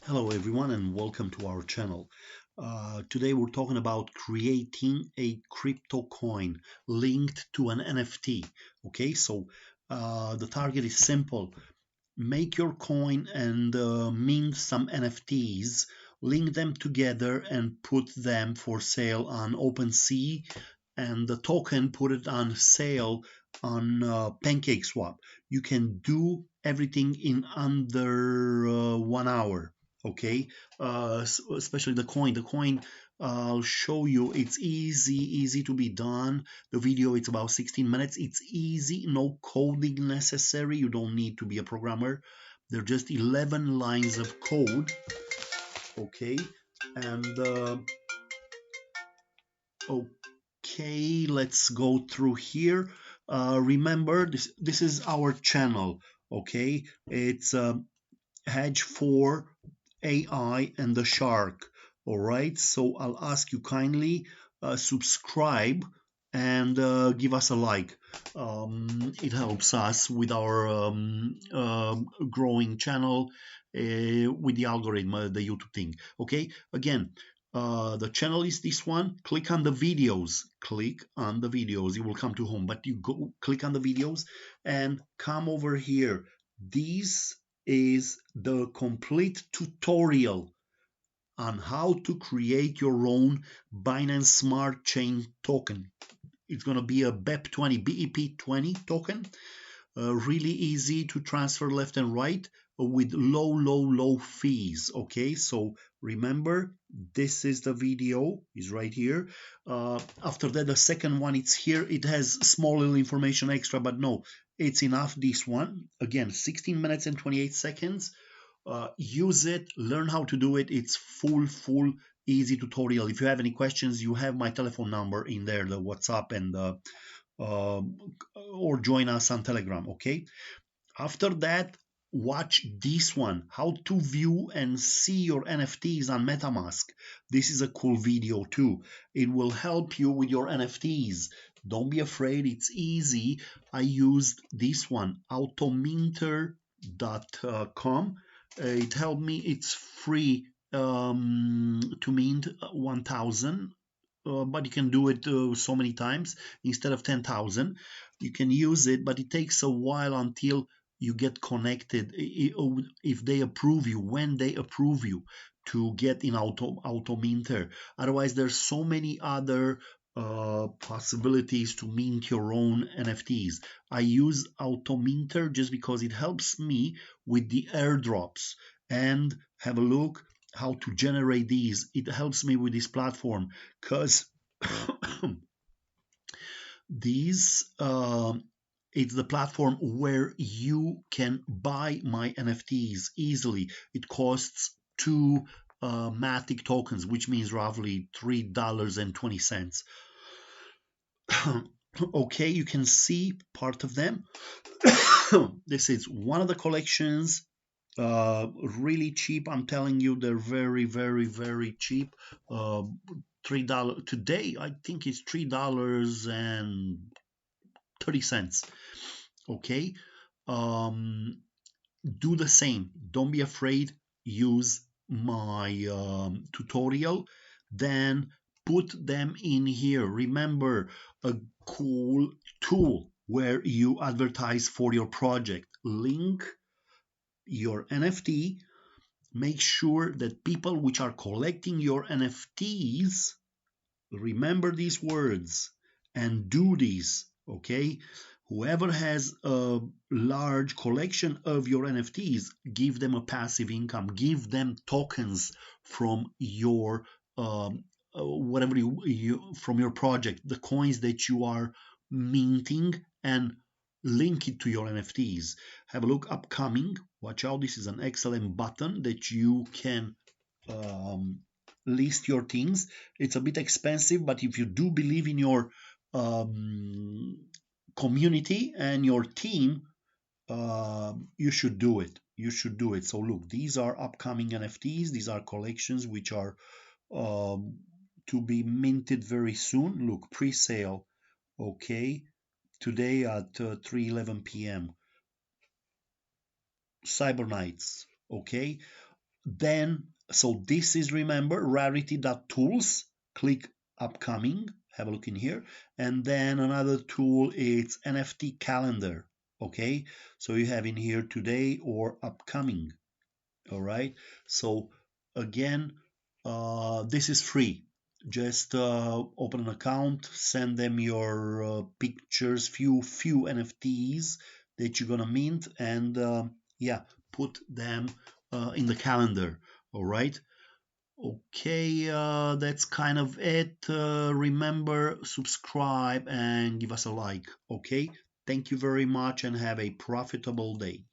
Hello everyone and welcome to our channel. Today we're talking about creating a crypto coin linked to an NFT. Okay, so the target is simple. Make your coin and mint some NFTs, link them together and put them for sale on OpenSea, and the token put it on sale on Pancakeswap. You can do everything in under 1 hour. Okay, especially the coin. I'll show you. It's easy to be done. The video it's about 16 minutes. It's easy, no coding necessary. You don't need to be a programmer. They're just 11 lines of code. Okay, and okay, let's go through here. Remember, this is our channel. Okay, it's Hedge for AI and the Shark. All right, so I'll ask you kindly subscribe and give us a like. It helps us with our growing channel with the algorithm, the YouTube thing. Okay, again, the channel is this one. Click on the videos. Click on the videos. You will come to home, but you go click on the videos and come over here. This is the complete tutorial on how to create your own Binance Smart Chain token. It's going to be a BEP20 token. Really easy to transfer left and right with low fees. Okay, so remember, this is the video, is right here. After that, the second one, it's here. It has small little information extra, but no, it's enough. This one, again, 16 minutes and 28 seconds. Use it, learn how to do it. It's full easy tutorial. If you have any questions, you have my telephone number in there, the WhatsApp and the or join us on Telegram. Okay, after that, watch this one, how to view and see your NFTs on MetaMask. This is a cool video too. It will help you with your NFTs. Don't be afraid, it's easy. I used this one, autominter.com. It helped me. It's free to mint 1000, but you can do it so many times instead of 10,000. You can use it, but it takes a while until you get connected. If they approve you, when they approve you to get in Autominter. Otherwise, there's so many other possibilities to mint your own NFTs. I use Autominter just because it helps me with the airdrops. And have a look how to generate these. It helps me with this platform because these it's the platform where you can buy my NFTs easily. It costs two Matic tokens, which means roughly $3.20. Okay, you can see part of them. This is one of the collections. Really cheap. I'm telling you, they're very cheap. $3 today. I think it's $3.30. Okay. Do the same. Don't be afraid. Use my tutorial. Then put them in here. Remember, a cool tool where you advertise for your project. Link your NFT. Make sure that people which are collecting your NFTs remember these words and do these. Okay, whoever has a large collection of your NFTs, give them a passive income, give them tokens from your whatever you from your project, the coins that you are minting, and link it to your NFTs. Have a look upcoming. Watch out, this is an excellent button that you can list your things. It's a bit expensive, but if you do believe in your community and your team, you should do it. You should do it. So look, these are upcoming NFTs. These are collections which are to be minted very soon. Look, pre-sale. Okay, today at 3:11 p.m. Cyber Knights. Okay, Then, so this is, remember, rarity.tools. Click upcoming, have a look in here. And then another tool is NFT calendar. Okay, so you have in here today or upcoming. All right, so again, this is free. Just open an account, send them your pictures, few NFTs that you're gonna mint, and yeah, put them in the calendar. All right. Okay, that's kind of it. Remember, subscribe and give us a like. Okay, thank you very much and have a profitable day.